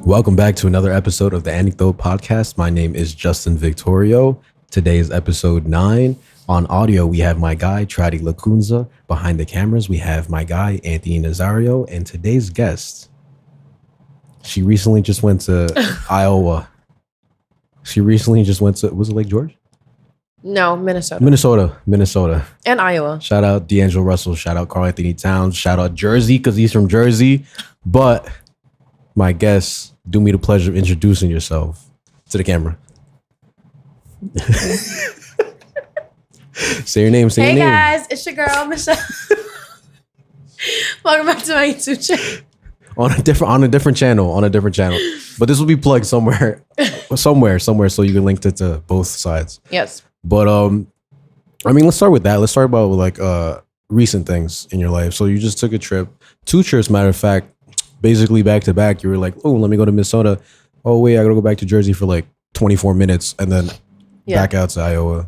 Welcome back to another episode of the Anecdote Podcast. My name is Justin Victorio. Today is episode 9. On audio, we have my guy, Traudi Lacunza. Behind the cameras, we have my guy, Anthony Nazario. And today's guest, she recently just went to Iowa. She recently just went to, was it Lake George? No, Minnesota. Minnesota. And Iowa. Shout out D'Angelo Russell. Shout out Carl Anthony Towns. Shout out Jersey because he's from Jersey. But my guest, do me the pleasure of introducing yourself to the camera. Say your name. Hey guys, it's your girl Michelle. Welcome back to my YouTube channel. On a different channel. But this will be plugged somewhere, so you can link it to both sides. Yes. But I mean, let's start with that. Let's start about like recent things in your life. So you just took a trip, 2 trips, matter of fact, basically back to back. You were like, oh, let me go to Minnesota. Oh wait, I gotta go back to Jersey for like 24 minutes and then back out to Iowa.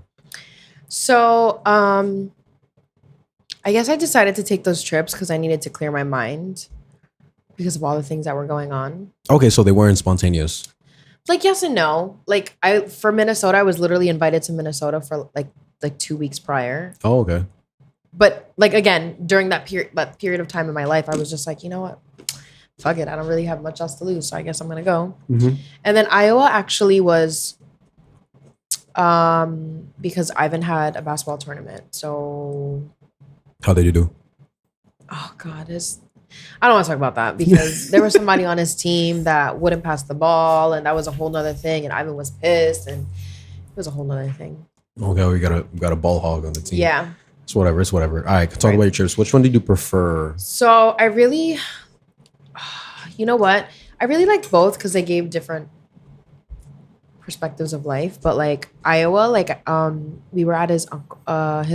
So I guess I decided to take those trips because I needed to clear my mind because of all the things that were going on. Okay, so they weren't spontaneous. Like yes and no. Like for Minnesota, I was literally invited to Minnesota for like 2 weeks prior. Oh, okay. But like again, during that period of time in my life, I was just like, you know what? Fuck it. I don't really have much else to lose. So I guess I'm going to go. Mm-hmm. And then Iowa actually was because Ivan had a basketball tournament. So. How did you do? Oh, God. I don't want to talk about that because there was somebody on his team that wouldn't pass the ball. And that was a whole nother thing. And Ivan was pissed. And it was a whole nother thing. Okay. We got a ball hog on the team. Yeah. It's whatever. All right. Talk about your trips. Which one did you prefer? So I really... You know what? I really liked both because they gave different perspectives of life. But like Iowa, like we were at his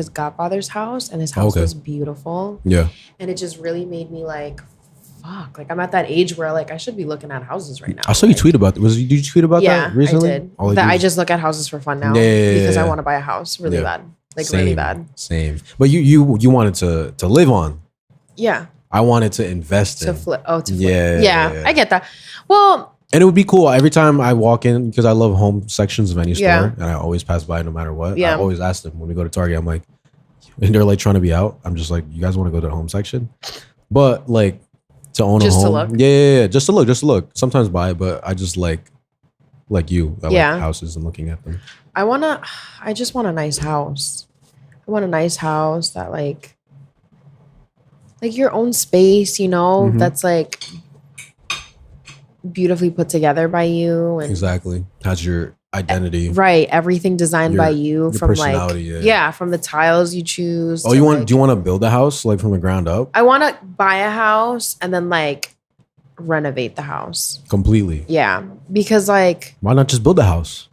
godfather's house, and his house was beautiful. Yeah, and it just really made me like, fuck. Like I'm at that age where like I should be looking at houses right now. I saw you tweet about. Did you tweet about that recently? Yeah, I did. I just look at houses for fun now because I want to buy a house really bad, like really bad. Same. But you wanted to live on. Yeah. I wanted to invest in. To flip. Yeah, I get that. Well, and it would be cool every time I walk in because I love home sections of any store, and I always pass by no matter what. I always ask them when we go to Target. I'm like, and they're like trying to be out. I'm just like, you guys want to go to the home section? But like to own a home, just to look. Yeah, just to look. Sometimes buy, but I just like you. I like houses and looking at them. I just want a nice house. I want a nice house that like your own space, you know, that's like beautifully put together by you. And exactly. Has your identity. Right. Everything designed by you from personality, like, from the tiles you choose. Oh, do you want to build a house like from the ground up? I want to buy a house and then like renovate the house. Completely. Yeah. Because like. Why not just build a house?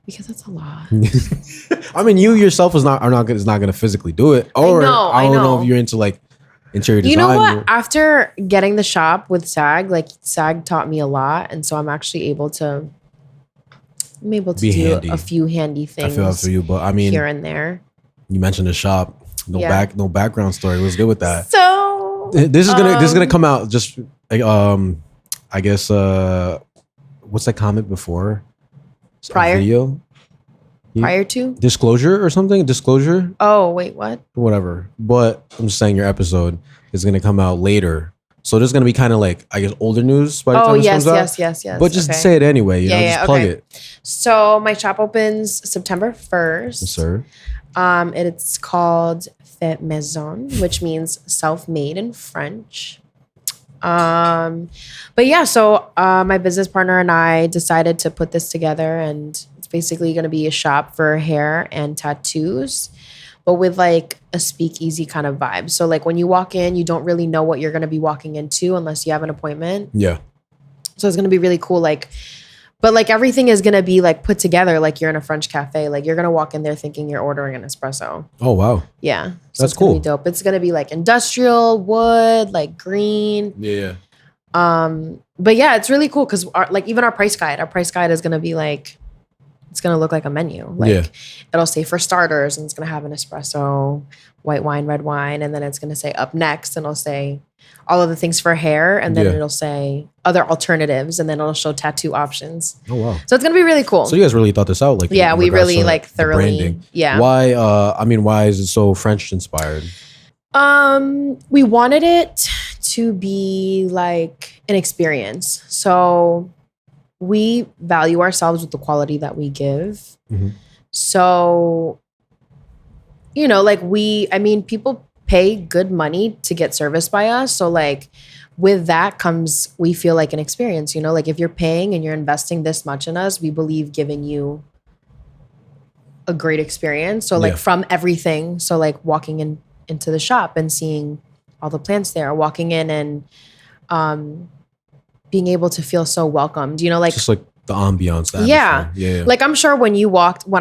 Because that's a lot. I mean, you yourself is not going to physically do it. Or I don't know if you're into like interior design. You know what? After getting the shop with SAG, like SAG taught me a lot, and so I'm actually able to do handy. A few handy things. I feel that for you, but I mean, here and there. You mentioned the shop. No background story. What's good with that? So this is gonna come out just I guess what's that comment before? Prior to disclosure or something. Disclosure. Oh wait, what? Whatever. But I'm just saying your episode is going to come out later, so there's going to be kind of like I guess older news by the time this comes out. Yes. But just say it anyway. You know, just plug it. So my shop opens September 1st. Yes, sir. It's called Fait Maison, which means self-made in French. But yeah, so my business partner and I decided to put this together, and it's basically going to be a shop for hair and tattoos, but with like a speakeasy kind of vibe. So like when you walk in, you don't really know what you're going to be walking into unless you have an appointment. Yeah. So it's going to be really cool. But like everything is going to be like put together like you're in a French cafe. Like you're going to walk in there thinking you're ordering an espresso. Oh, wow. Yeah. So that's cool. Gonna be dope. It's going to be like industrial, wood, like green. Yeah. But yeah, it's really cool because like even our price guide is going to be like, it's gonna look like a menu. Like it'll say for starters, and it's gonna have an espresso, white wine, red wine, and then it's gonna say up next, and it'll say all of the things for hair, and then it'll say other alternatives, and then it'll show tattoo options. Oh wow! So it's gonna be really cool. So you guys really thought this out, like we really like thoroughly. Branding. Yeah. Why? Why is it so French inspired? We wanted it to be like an experience. So we value ourselves with the quality that we give. Mm-hmm. So, like people pay good money to get service by us. So like with that comes, we feel like an experience, like if you're paying and you're investing this much in us, we believe giving you a great experience. So like from everything. So like walking into the shop and seeing all the plants there, walking in and being able to feel so welcomed, like just like the ambiance. Yeah. Like I'm sure when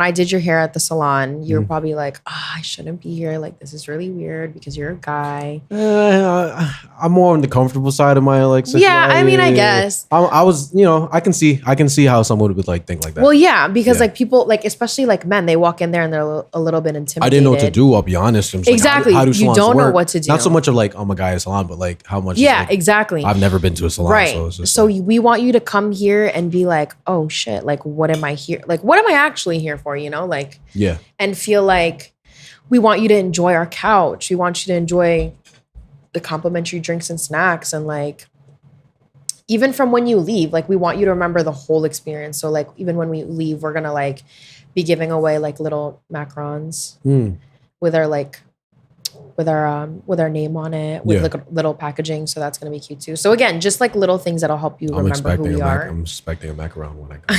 I did your hair at the salon, you were probably like, I shouldn't be here. Like this is really weird because you're a guy. I'm more on the comfortable side of my situation. Yeah, I guess. I was, I can see how someone would like think like that. Well, yeah, because like people, like especially like men, they walk in there and they're a little bit intimidated. I didn't know what to do. I'll be honest. Exactly. Like, how do you don't know what to do. Not so much of like, I'm a guy at a salon, but like how much. Yeah, exactly. I've never been to a salon, right? So we want you to come here and be like, oh shit, like what am I here? Like what am I actually here for? Like and feel like we want you to enjoy our couch. We want you to enjoy the complimentary drinks and snacks, and like even from when you leave, like we want you to remember the whole experience. So like even when we leave, we're gonna like be giving away like little macarons with our name on it, with like a little packaging. So that's gonna be cute too. So again, just like little things that'll help you remember who we are. I'm expecting a macaron when I go.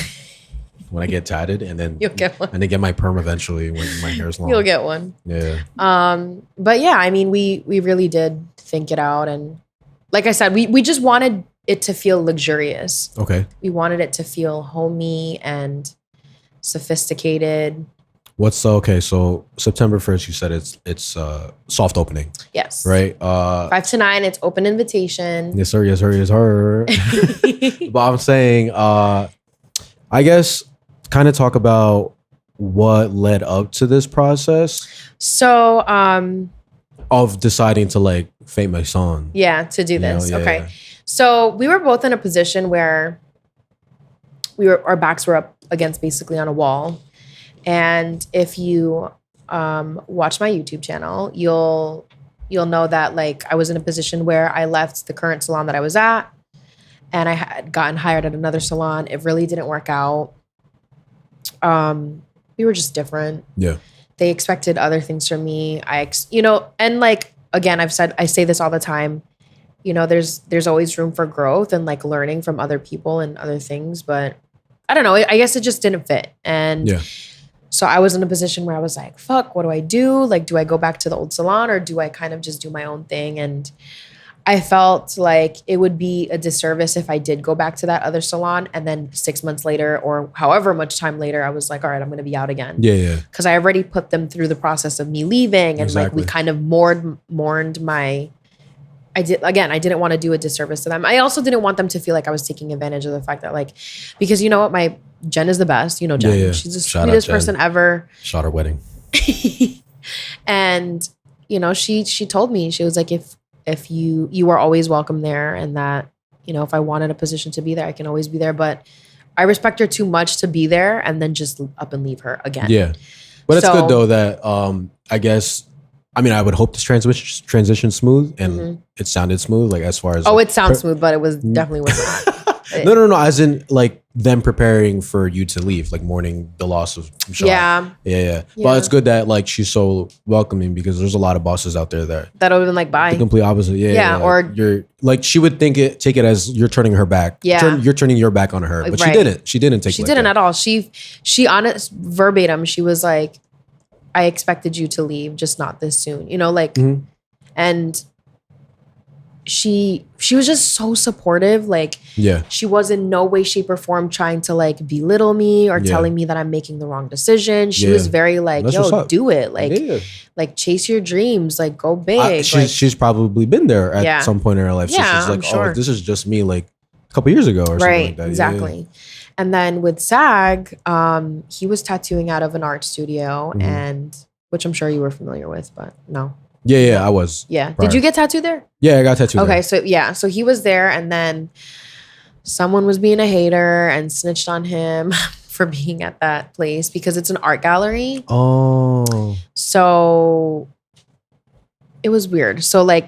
When I get tatted, and then you'll get one. And then get my perm eventually when my hair's long. You'll get one. Yeah. But yeah, we really did think it out, and like I said, we just wanted it to feel luxurious. Okay. We wanted it to feel homey and sophisticated. Okay? So September 1st, you said it's soft opening. Yes. Right. 5 to 9. It's open invitation. Yes, sir. Yes, sir. Yes, sir. But I'm saying, I guess, kind of talk about what led up to this process. So, of deciding to like Fait Maison. Yeah, to do this. Okay. Yeah. So we were both in a position where our backs were up against basically on a wall. And if you watch my YouTube channel, you'll know that like I was in a position where I left the current salon that I was at, and I had gotten hired at another salon. It really didn't work out. We were just different. Yeah. They expected other things from me. And like, again, I say this all the time, there's always room for growth and like learning from other people and other things, but I don't know. I guess it just didn't fit. And so I was in a position where I was like, fuck, what do I do? Like, do I go back to the old salon, or do I kind of just do my own thing? And I felt like it would be a disservice if I did go back to that other salon, and then 6 months later or however much time later, I was like, all right, I'm going to be out again. Yeah. Because I already put them through the process of me leaving, and like we kind of mourned my. I didn't want to do a disservice to them. I also didn't want them to feel like I was taking advantage of the fact that like, because you know what, my Jen is the best. Jen, she's the sweetest person ever. Shot her wedding. And she told me, she was like, if you are always welcome there, and that, if I wanted a position to be there, I can always be there. But I respect her too much to be there and then just up and leave her again. Yeah. But it's good though that I guess, I would hope this transition smooth, and it sounded smooth, like as far as it sounds smooth, but it was definitely was not. No, as in like them preparing for you to leave, like mourning the loss of Sean. Yeah. But it's good that like she's so welcoming, because there's a lot of bosses out there that would have been like, bye. The complete opposite. Yeah. Or you're like, she would take it as you're turning her back. Yeah. You're turning your back on her. But she didn't. She didn't take it. She didn't at all. She honest verbatim, she was like, I expected you to leave, just not this soon. And she was just so supportive. Like, she was in no way, shape, or form trying to like belittle me or telling me that I'm making the wrong decision. She was very like, yo, do it. Like chase your dreams, like go big. She's probably been there at some point in her life. So she's like, I'm sure. This is just me like a couple years ago or something like that. Exactly. And then with SAG, he was tattooing out of an art studio, and which I'm sure you were familiar with, but no. Yeah, I was. Yeah. Prior. Did you get tattooed there? Yeah, I got tattooed there. Okay, so he was there, and then someone was being a hater and snitched on him for being at that place because it's an art gallery. Oh. So it was weird. So the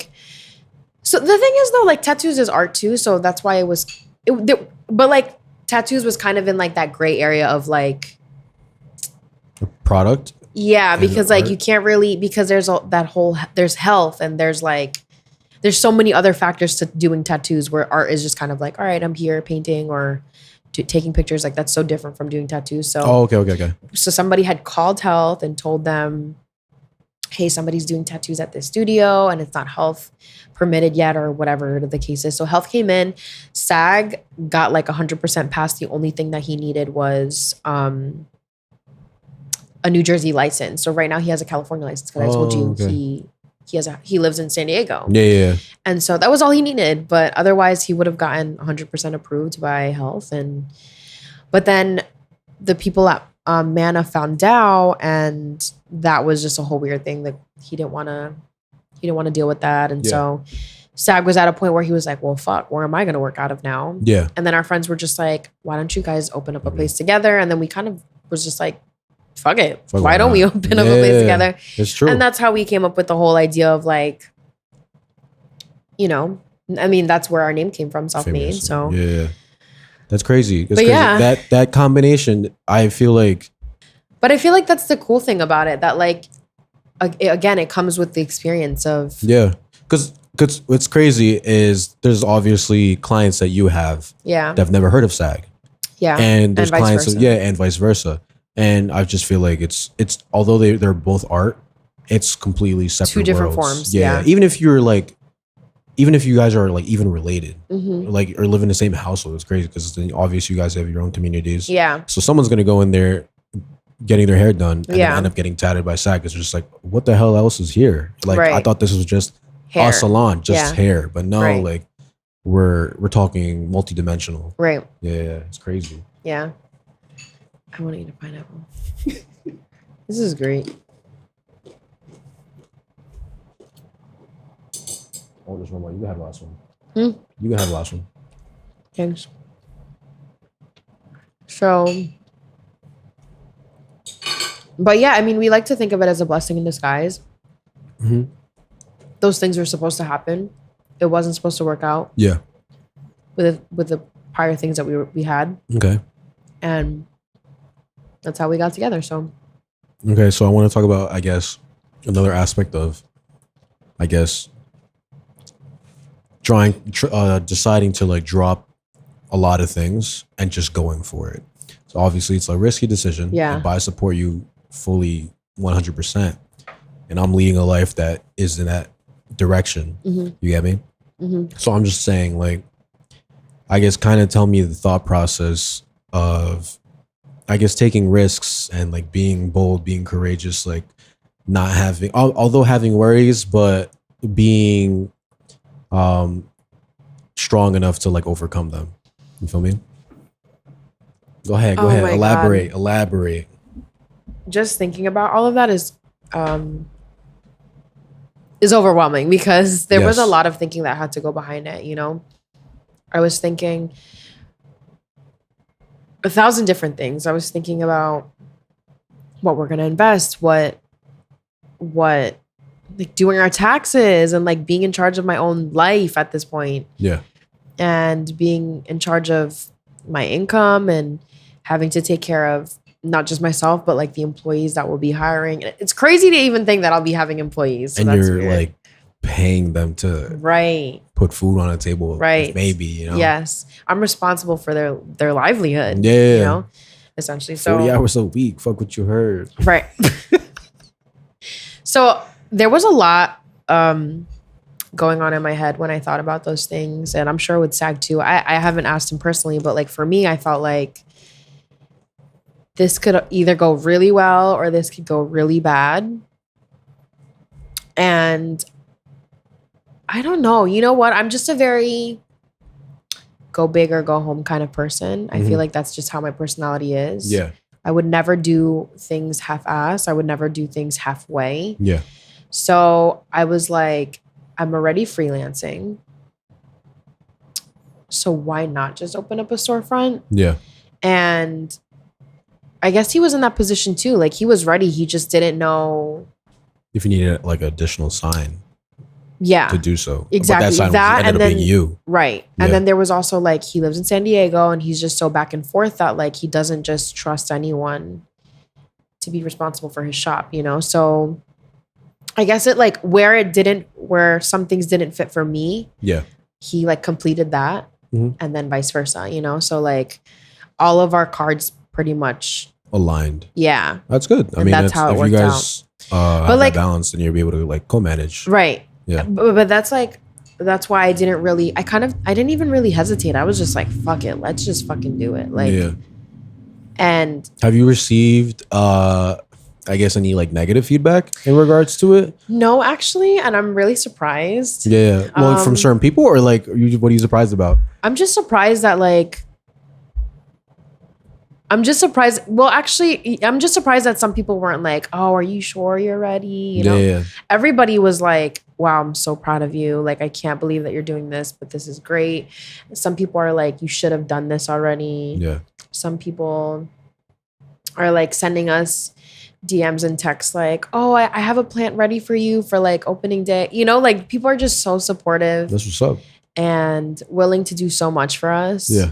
thing is though, like tattoos is art too. So that's why but like tattoos was kind of in like that gray area of like product. Yeah, because like art. You can't really, because there's there's health and there's so many other factors to doing tattoos where art is just kind of like, all right, I'm here painting or taking pictures. Like that's so different from doing tattoos. So okay. So somebody had called health and told them, hey, somebody's doing tattoos at this studio and it's not health permitted yet or whatever the case is. So health came in, SAG got like 100% passed. The only thing that he needed was a New Jersey license. So right now he has a California license because I told you he lives in San Diego. Yeah. And so that was all he needed. But otherwise he would have gotten 100% approved by health. But then the people at Mana found out, and that was just a whole weird thing that he didn't want to deal with that. And so SAG was at a point where he was like, well, fuck, where am I going to work out of now? Yeah. And then our friends were just like, why don't you guys open up a place together? And then we kind of was just like, fuck it. Why don't we open up a place together? It's true. And that's how we came up with the whole idea of like, I mean, that's where our name came from, Self-Made. So yeah. That's crazy. But yeah. That combination, I feel like. But I feel like that's the cool thing about it, that like, again, it comes with the experience of. Yeah. Because what's crazy is there's obviously clients that you have that have never heard of SAG. Yeah. And there's clients and vice versa. And I just feel like it's although they're both art, it's completely separate. Two different worlds. forms. Yeah. Even if you guys are like even related, like or live in the same household, it's crazy because obviously you guys have your own communities. Yeah. So someone's gonna go in there getting their hair done and then end up getting tatted by SAG. It's just like, what the hell else is here? Like I thought this was just a salon, just hair, but no, like we're talking multidimensional. Right. Yeah, it's crazy. Yeah. I want to eat a pineapple. This is great. Oh, just one more. You can have the last one. You can have the last one. Thanks. So, but yeah, I mean, we like to think of it as a blessing in disguise. Those things were supposed to happen. It wasn't supposed to work out. Yeah. With the prior things that we had. Okay. And that's how we got together. So. Okay, so I want to talk about, I guess, another aspect of, I guess, deciding to like drop a lot of things and just going for it. So obviously it's a risky decision. Yeah. But I support you fully 100%. And I'm leading a life that is in that direction. You get me? So I'm just saying, like, I guess kind of tell me the thought process of, I guess, taking risks and like being bold, being courageous, like not having, although having worries, but being strong enough to like overcome them. You feel me? Go ahead. Elaborate. Just thinking about all of that is overwhelming because there was a lot of thinking that had to go behind it. I was thinking 1,000 different things. I was thinking about what we're gonna invest, what like doing our taxes and like being in charge of my own life at this point. Yeah. And being in charge of my income and having to take care of not just myself, but like the employees that we'll be hiring. It's crazy to even think that I'll be having employees. So and that's you're weird. Like paying them to put food on a table. Right. Maybe, Yes. I'm responsible for their livelihood. Yeah. Essentially. 40 hours a week. Fuck what you heard. Right. So there was a lot going on in my head when I thought about those things. And I'm sure with SAG too. I haven't asked him personally, but like for me, I felt like this could either go really well or this could go really bad. And I don't know. You know what? I'm just a very go big or go home kind of person. I feel like that's just how my personality is. Yeah. I would never do things half-assed. I would never do things halfway. Yeah. So I was like, I'm already freelancing. So why not just open up a storefront? Yeah. And I guess he was in that position too. Like he was ready. He just didn't know. If you needed like additional sign Yeah. to do so. Exactly. But that sign That, ended and up then, being you. Right. Yeah. And then there was also like, he lives in San Diego and he's just so back and forth that like, he doesn't just trust anyone to be responsible for his shop, you know? So I guess it like where some things didn't fit for me. Yeah. He like completed that Mhm. and then vice versa, you know? So like all of our cards pretty much. Aligned. Yeah. That's good. I And mean, that's how it if worked you guys have like- that balance, then you'll be able to like co-manage. Right. Yeah. But that's why I didn't even really hesitate. I was just like, fuck it. Let's just fucking do it. Like, Yeah. and Have you received, I guess, any like negative feedback in regards to it? no, actually, and I'm really surprised. Yeah. Well, from certain people, or like, what are you surprised about? I'm just surprised that like, I'm just surprised. Well, actually, I'm just surprised that some people weren't like, oh, are you sure you're ready? You know, Yeah. everybody was like, wow, I'm so proud of you. Like, I can't believe that you're doing this, but this is great. Some people are like, you should have done this already. Yeah. Some people are like sending us DMs and texts like, oh, I have a plant ready for you for like opening day. You know, like people are just so supportive That's what's up. and willing to do so much for us. Yeah.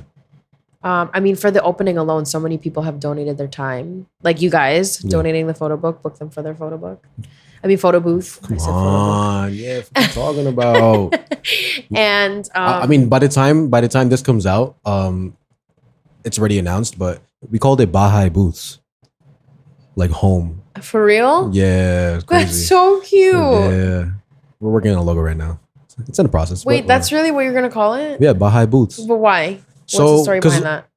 I mean, for the opening alone, so many people have donated their time. Like you guys donating the photo book, book them for their photo book. I mean, photo booth. Come on. Yeah. What you talking about? And I mean, by the time this comes out, it's already announced, but we called it Baha'i Booths. Like home. for real? Yeah. It's crazy. That's so cute. Yeah. We're working on a logo right now. It's in the process. Wait, but, that's really what you're gonna call it? yeah, Baha'i Booths. But why? What's So, the story 'cause behind that?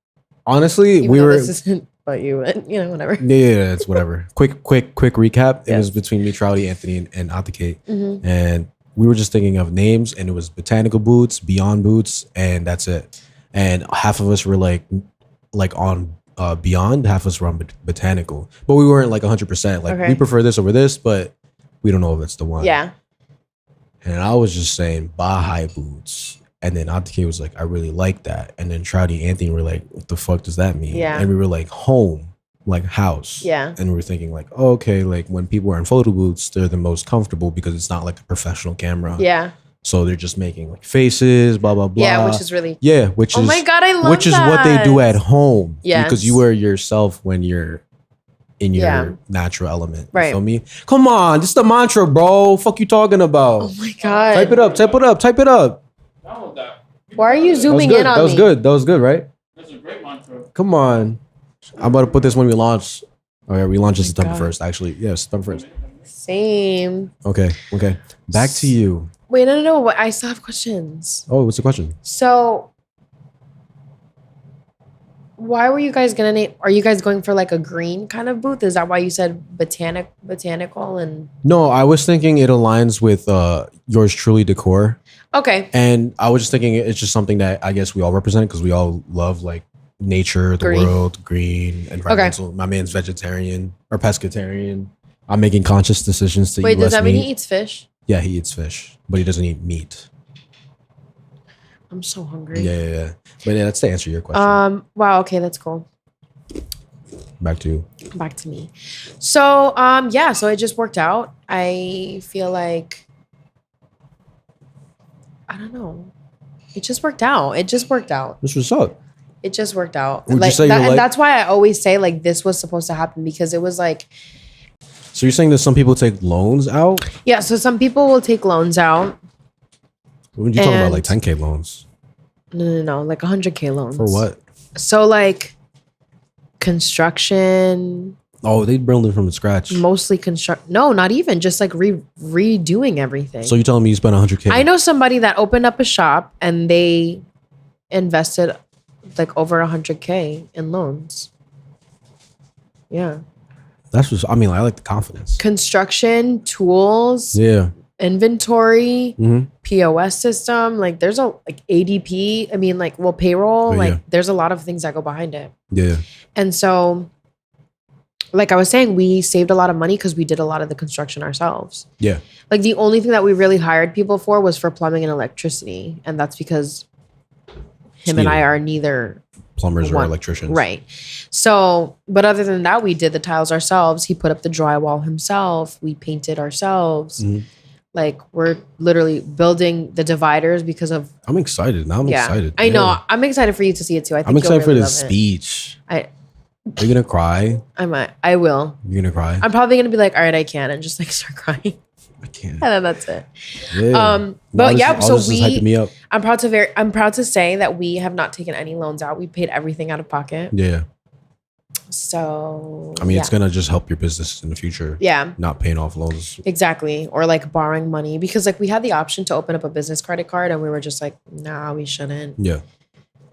Honestly, Even we though were this isn't about you, but you know, whatever. yeah, it's whatever. quick recap. It Yes. was between me, Traudi, Anthony, and Atikate. Mm-hmm. And we were just thinking of names, and it was Botanical Boots, Beyond Boots, and that's it. And half of us were like on Beyond, half of us were on Botanical, but we weren't like 100%. Like Okay. we prefer this over this, but we don't know if it's the one. Yeah. And I was just saying Baha'i Boots. And then Atikate was like, I really like that. And then Traudi, Anthony were like, what the fuck does that mean? Yeah. And we were like, home, like house. Yeah. And we were thinking like, oh, okay, like when people are in photo booths, they're the most comfortable because it's not like a professional camera. Yeah. So they're just making like faces, blah, blah, blah. Yeah, which is really which Oh is my God, I love which is what they do that. at home. Yes. Because you are yourself when you're in your Yeah. natural element. You Right. feel me? Come on, this is the mantra, bro. Fuck you talking about. Oh my God. Type it up, type it up, type it up. Download that. Why are you That was zooming good. in on That was me? good. That was good, right? That's a great mantra. Come on. I'm about to put this when we launch. Okay, we launch September God. 1st, actually. Yeah, September 1st. Same. Okay. Back to you. Wait, no. I still have questions. Oh, what's the question? So, why were you guys gonna name? Are you guys going for like a green kind of booth? Is that why you said botanical and? No, I was thinking it aligns with yours truly decor. Okay. And I was just thinking it's just something that I guess we all represent because we all love like nature, the Green. world, green, environmental. My man's vegetarian or pescatarian. I'm making conscious decisions to Wait, eat does less that mean meat. he eats fish? Yeah, he eats fish, but he doesn't eat meat. I'm so hungry. Yeah. But yeah, that's to answer your question. Wow. Okay, that's cool. Back to you. Back to me. So, yeah. So it just worked out. I feel like I don't know. It just worked out. This was up. It just worked out. Would you Like say that, you're and like- that's why I always say like this was supposed to happen because it was like So you're saying that some people take loans out? yeah. So some people will take loans out. When you talking about And- like 10K loans? No, like 100K loans. For what? So like construction, Oh, they build it from scratch. mostly construct. No, not even just like redoing everything. So you're telling me you spent 100K? I know somebody that opened up a shop and they invested like over 100K in loans. Yeah. That's just, I mean, I like the confidence. Construction, tools, Yeah. inventory, Mm-hmm. POS system. Like there's a like ADP. I mean, like payroll. Oh, like yeah. there's a lot of things that go behind it. Yeah. And so, like I was saying, we saved a lot of money because we did a lot of the construction ourselves. Yeah. Like the only thing that we really hired people for was for plumbing and electricity, and that's because him and I are neither plumbers or electricians. Right. So, but other than that, we did the tiles ourselves. He put up the drywall himself. We painted ourselves. Mhm. Like we're literally building the dividers because of. I'm excited. Now I'm excited. I know. I'm excited for you to see it too. I think I'm excited really for the speech. Are you gonna cry? I will. You're gonna cry? I'm probably gonna be like, all right, I can, and just like start crying. I can't. And then that's it. Yeah. But yeah, so this is hyping me up. I'm proud to say that we have not taken any loans out. We paid everything out of pocket. Yeah. So I mean, it's gonna just help your business in the future. Yeah. Not paying off loans. Exactly. Or like borrowing money, because like we had the option to open up a business credit card and we were just like, nah, we shouldn't. Yeah.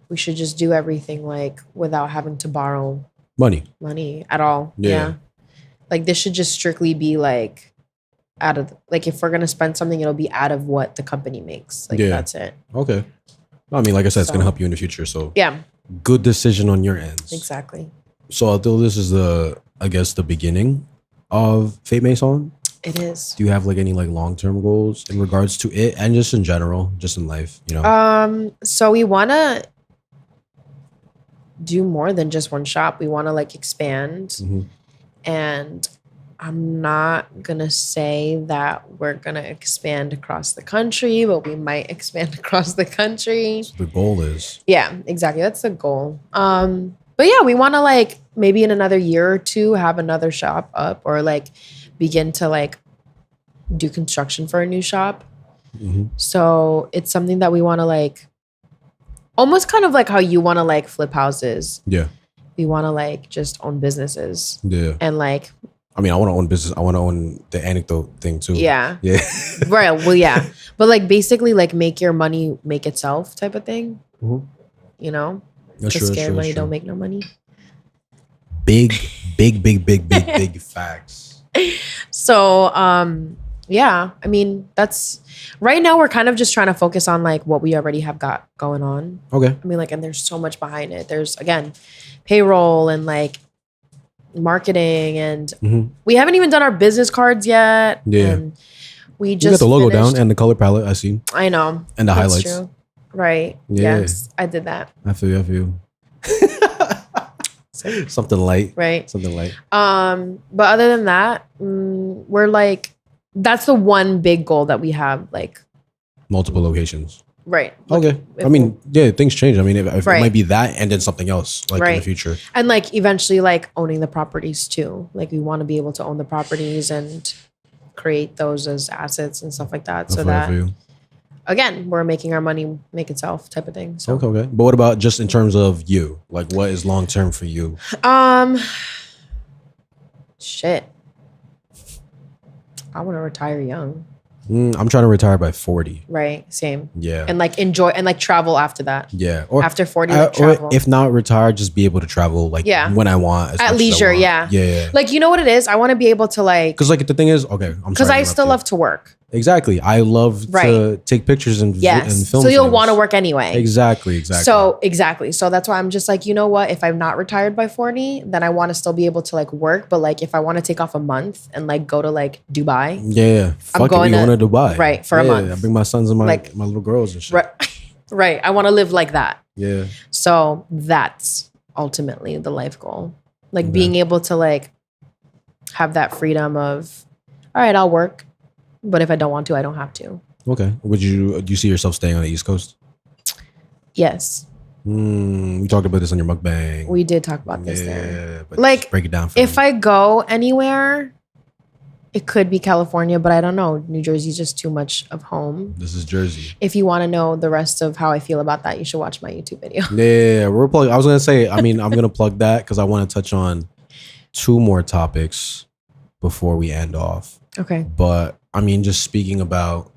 We should just do everything like without having to borrow money at all. Yeah. Like this should just strictly be like out of, like if we're going to spend something, it'll be out of what the company makes. Like that's it. Okay. I mean, like I said, it's going to help you in the future. So yeah. Good decision on your ends. Exactly. So although this is the beginning of Fait Maison, it is. Do you have like any like long-term goals in regards to it and just in general, just in life, you know? So we want to do more than just one shop. We want to like expand. Mm-hmm. And I'm not going to say that we're going to expand across the country, but we might expand across the country. The goal is. Yeah, exactly. That's the goal. But yeah, we want to like maybe in another year or two have another shop up or like begin to like do construction for a new shop. Mm-hmm. So it's something that we want to like almost kind of like how you want to like flip houses. Yeah. We want to like just own businesses. Yeah. And like, I mean, I want to own business. I want to own the Anecdote thing too. Yeah. Yeah. Right. Well, yeah. But like basically like make your money make itself type of thing. Mm-hmm. You know? That's Because true. scared money don't make no money. Big facts. So, yeah, I mean, that's right now we're kind of just trying to focus on like what we already have got going on. Okay. I mean, like, and there's so much behind it. There's again, payroll and like marketing and we haven't even done our business cards yet. Yeah. And we You just got the logo finished. down and the color palette, I see. I know. And the That's highlights. true. Right. Yeah. Yes. I did that. I feel you. Something light. Right. Something light. But other than that, we're like, that's the one big goal that we have. Like, Multiple locations. right. Okay. I mean, yeah, things change. I mean, if Right. it might be that and then something else like in the future. And like eventually like owning the properties too. Like we want to be able to own the properties and create those as assets and stuff like that. So that, again, we're making our money make itself type of thing. So, Okay. But what about just in terms of you? Like what is long term for you? Shit. I want to retire young. I'm trying to retire by 40. Right. Same. Yeah. And like enjoy and like travel after that. Yeah. Or After 40, like travel. or if not retire, just be able to travel like when I want. As much At as I leisure. want. Yeah. Yeah. Like, you know what it is? I want to be able to like. Because like the thing is, okay. Because I still love to work. Exactly. I love to take pictures and and film. So you'll want to work anyway. Exactly. So exactly. So that's why I'm just like, you know what? If I'm not retired by 40, then I want to still be able to like work. But like if I want to take off a month and like go to like Dubai. Yeah. Fuck it, we going to Dubai. Right. For a month. I bring my sons and my little girls and shit. Right. I want to live like that. Yeah. So that's ultimately the life goal. Like being able to like have that freedom of, all right, I'll work. But if I don't want to, I don't have to. Okay. Do you see yourself staying on the East Coast? Yes. We talked about this on your mukbang. We did talk about this there. Yeah, but like, break it down for me. If I go anywhere, it could be California, but I don't know. New Jersey's just too much of home. This is Jersey. If you want to know the rest of how I feel about that, you should watch my YouTube video. Yeah, we're plugging. I was gonna say. I mean, I'm gonna plug that because I want to touch on 2 more topics before we end off. Okay. But I mean, just speaking about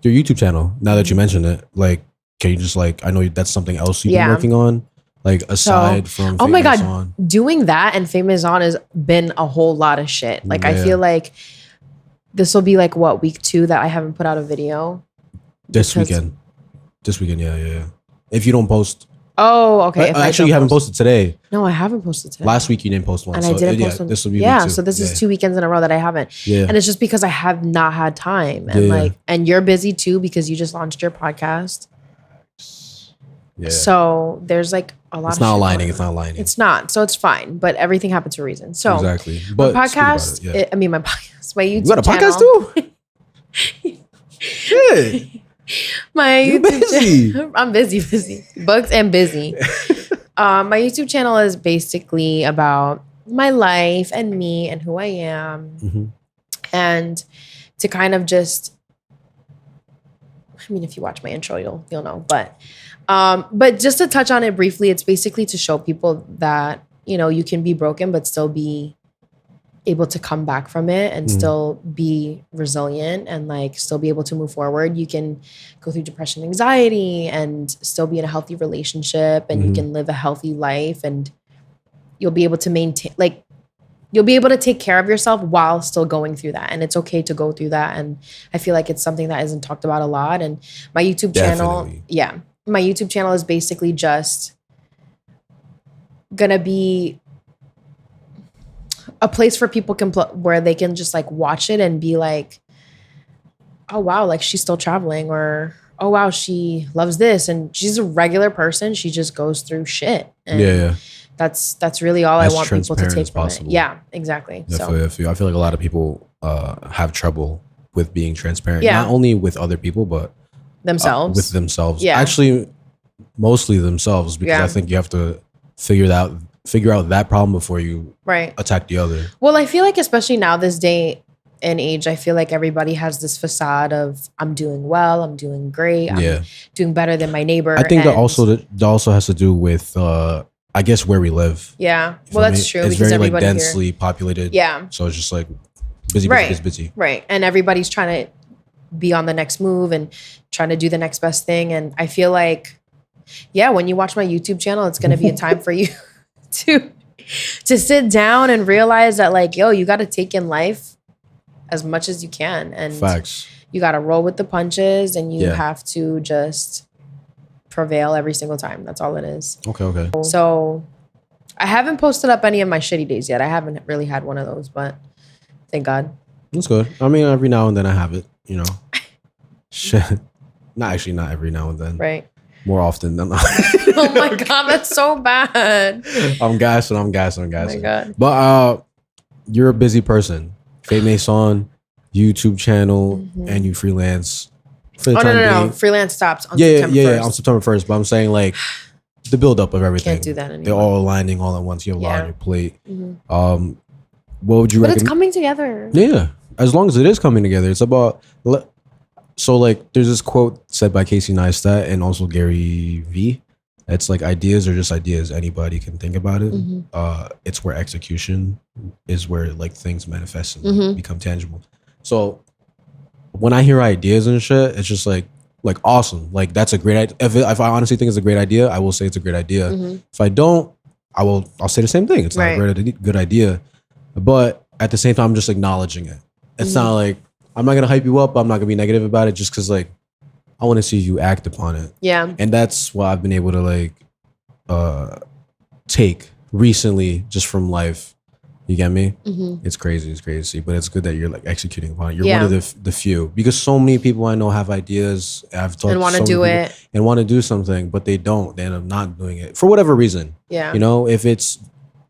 your YouTube channel. Now that you mentioned it, like, can you just like? I know that's something else you've been working on. Like aside from oh my God, Maison. doing that and Fait Maison has been a whole lot of shit. Like I feel like this will be like what, week 2 that I haven't put out a video. This Because- weekend. This weekend, yeah. If you don't post, Oh, okay. If I actually, don't you haven't post- posted today. No, I haven't posted today. Last week you didn't post one, and so I didn't post yeah, one. this will be yeah, week 2. so this is 2 weekends in a row that I haven't. Yeah, And it's just because I have not had time. And Yeah. and you're busy too because you just launched your podcast. yeah. So there's like a lot It's of not shit aligning. going It's on. not aligning. It's not. So it's fine. But everything happens for a reason. So exactly. my But speak about podcast, it, yeah. my podcast, my YouTube You got a podcast channel. too? Shit. My You're YouTube busy. I'm busy. Bugs and busy. My YouTube channel is basically about my life and me and who I am. Mhm. And to kind of just, I mean, if you watch my intro, you'll know. But just to touch on it briefly, it's basically to show people that, you know, you can be broken, but still be able to come back from it and still be resilient and like still be able to move forward. You can go through depression, anxiety, and still be in a healthy relationship, and you can live a healthy life, and you'll be able to maintain, like, you'll be able to take care of yourself while still going through that. And it's okay to go through that. And I feel like it's something that isn't talked about a lot. And my YouTube channel, my YouTube channel is basically just gonna be a place for people where they can just like watch it and be like, oh wow, like she's still traveling, or oh wow, she loves this, and she's a regular person. She just goes through shit. And Yeah. that's really all As I want people to transparent take as from possible. it. Yeah, exactly. Definitely. I feel like a lot of people have trouble with being transparent, Yeah. not only with other people, but themselves. with themselves. Yeah. Actually, mostly themselves, because Yeah. I think you have to figure out that problem before you Right. attack the other. Well, I feel like especially now, this day and age, I feel like everybody has this facade of I'm doing well, I'm doing great, I'm doing better than my neighbor. I think that and- also has to do with I guess where we live. Yeah. You Well, feel that's me? true. It's because very like everybody densely populated. Yeah. So it's just like busy. Right. And everybody's trying to be on the next move and trying to do the next best thing. And I feel like, yeah, when you watch my YouTube channel, it's going to be a time for you to sit down and realize that, like, yo, you got to take in life as much as you can. And Facts. you got to roll with the punches, and you Yeah. have to just prevail every single time. That's all it is. Okay. So I haven't posted up any of my shitty days yet. I haven't really had one of those, but thank God. That's good. I mean, every now and then I have it, you know. Shit. Not every now and then. Right. More often than not. Oh my God, that's so bad. I'm gassing. Oh my God. But you're a busy person. Fait Maison, YouTube channel, and you freelance. For the Oh, time no. being. Freelance stops on Yeah, September 1st. on September 1st. But I'm saying like the buildup of everything. Can't do that anymore. They're all aligning all at once. You have a lot Yeah. on your plate. Mhm. What would you But recommend? it's coming together. Yeah, as long as it is coming together. It's about so like there's this quote said by Casey Neistat and also Gary V. It's like ideas are just ideas. Anybody can think about it. It's where execution is where like things manifest and become tangible. So when I hear ideas and shit, it's just like awesome. Like that's a great idea. If I honestly think it's a great idea, I will say it's a great idea. If I don't, I'll say the same thing. It's not a good idea. But at the same time, I'm just acknowledging it. It's not like I'm not gonna hype you up. I'm not gonna be negative about it just because like I want to see you act upon it. Yeah. And that's what I've been able to like take recently just from life. You get me? It's crazy, but it's good that you're like executing upon it. You're one of the few, because so many people I know have ideas. I've talked And want to do it. and want to do something, but they don't. They end up not doing it for whatever reason. Yeah. You know, if it's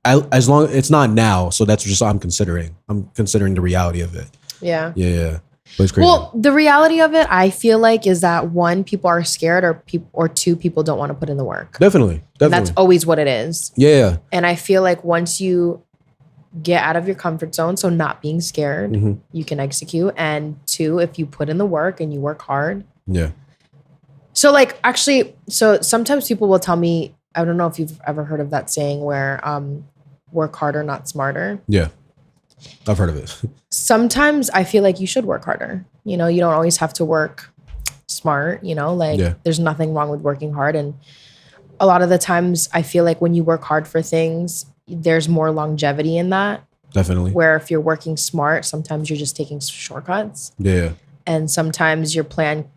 as long it's not now, so that's just what I'm considering. I'm considering the reality of it. Yeah. Yeah. But it's crazy. Well, the reality of it, I feel like, is that one, people are scared, or two, people don't want to put in the work. Definitely. And that's always what it is. Yeah. And I feel like once you get out of your comfort zone, so not being scared, you can execute. And two, if you put in the work and you work hard. Yeah. So like actually, so sometimes people will tell me, I don't know if you've ever heard of that saying where work harder, not smarter. Yeah. I've heard of it. Sometimes I feel like you should work harder. You know, you don't always have to work smart, you know, like there's nothing wrong with working hard. And a lot of the times I feel like when you work hard for things, there's more longevity in that. Definitely. Where if you're working smart, sometimes you're just taking shortcuts. Yeah. And sometimes your plan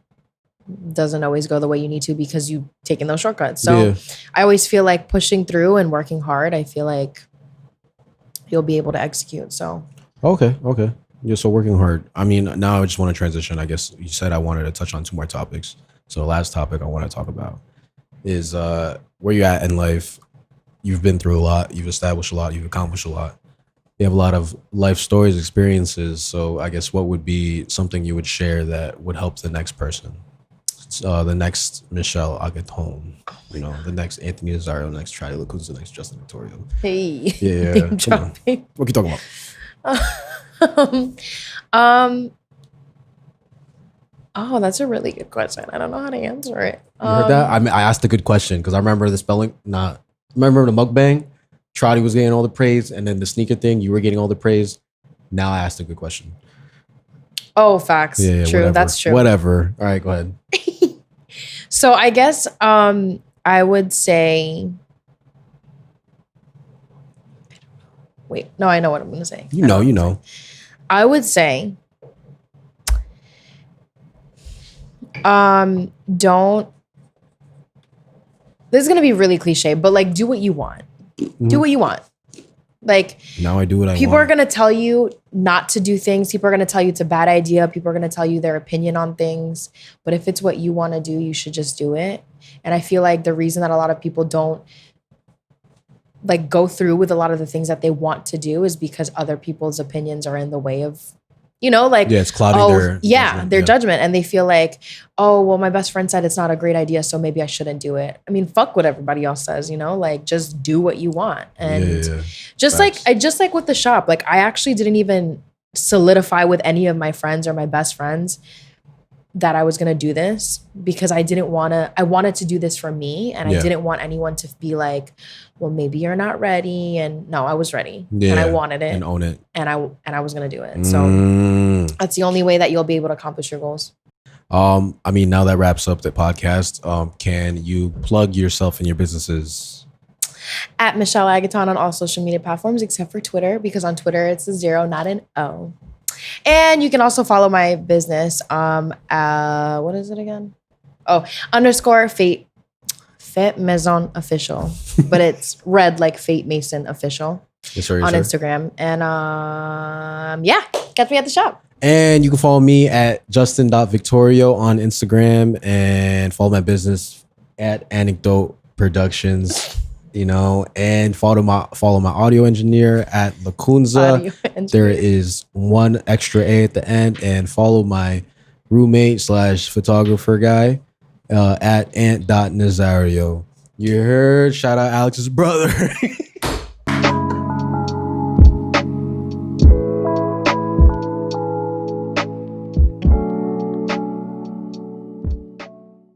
doesn't always go the way you need to because you've taken those shortcuts. So Yeah. I always feel like pushing through and working hard, I feel like you'll be able to execute. So Okay. Yeah, so working hard. I mean, now I just want to transition. I guess you said I wanted to touch on 2 more topics. So the last topic I want to talk about is where you're at in life. You've been through a lot. You've established a lot. You've accomplished a lot. You have a lot of life stories, experiences. So I guess what would be something you would share that would help the next person? The next Michelle Agaton, the next Anthony Nazario, the next Traudi Lacunza, the next Justin Victorio. hey, Yeah, name come on. dropping. What are you talking about? Oh, that's a really good question. I don't know how to answer it. You heard that? I mean, I asked a good question because I remember the spelling. Remember the mukbang? Trotty was getting all the praise, and then the sneaker thing, you were getting all the praise. Now I asked a good question. Oh, facts. Yeah, True. whatever. That's true. Whatever. All right, go ahead. So I guess I would say. Wait, no, I know what I'm going to say. You know. I would say, don't. This is gonna be really cliche, but like, do what you want. Do what you want. Like, Now I do what I want. people are gonna tell you not to do things. People are gonna tell you it's a bad idea. People are gonna tell you their opinion on things. But if it's what you want to do, you should just do it. And I feel like the reason that a lot of people don't like go through with a lot of the things that they want to do is because other people's opinions are in the way of, like, Yeah, it's clouding their judgment. their judgment. And they feel like, oh, well, my best friend said it's not a great idea, so maybe I shouldn't do it. I mean, fuck what everybody else says, like, just do what you want. And Yeah. just Facts. like with the shop, like, I actually didn't even solidify with any of my friends or my best friends that I was going to do this because I wanted to do this for me. And Yeah. I didn't want anyone to be like, well, maybe you're not ready. And no, I was ready Yeah, and I wanted it and own it. and I was going to do it. So that's the only way that you'll be able to accomplish your goals. I mean, now that wraps up the podcast. Can you plug yourself and your businesses? At Michelle Agaton on all social media platforms except for Twitter, because on Twitter it's a 0, not an O. And you can also follow my business. What is it again? Oh, _Fait Maison official, but it's red like Fait Mason official Yes, sir, on yes, sir. Instagram. And catch me at the shop. And you can follow me at justin.victorio on Instagram and follow my business at Anecdote Productions, and follow my audio engineer at Lacunza. Audio engineer. There is one extra A at the end, and follow my roommate / photographer guy at ant.nazario. You heard? Shout out Alex's brother.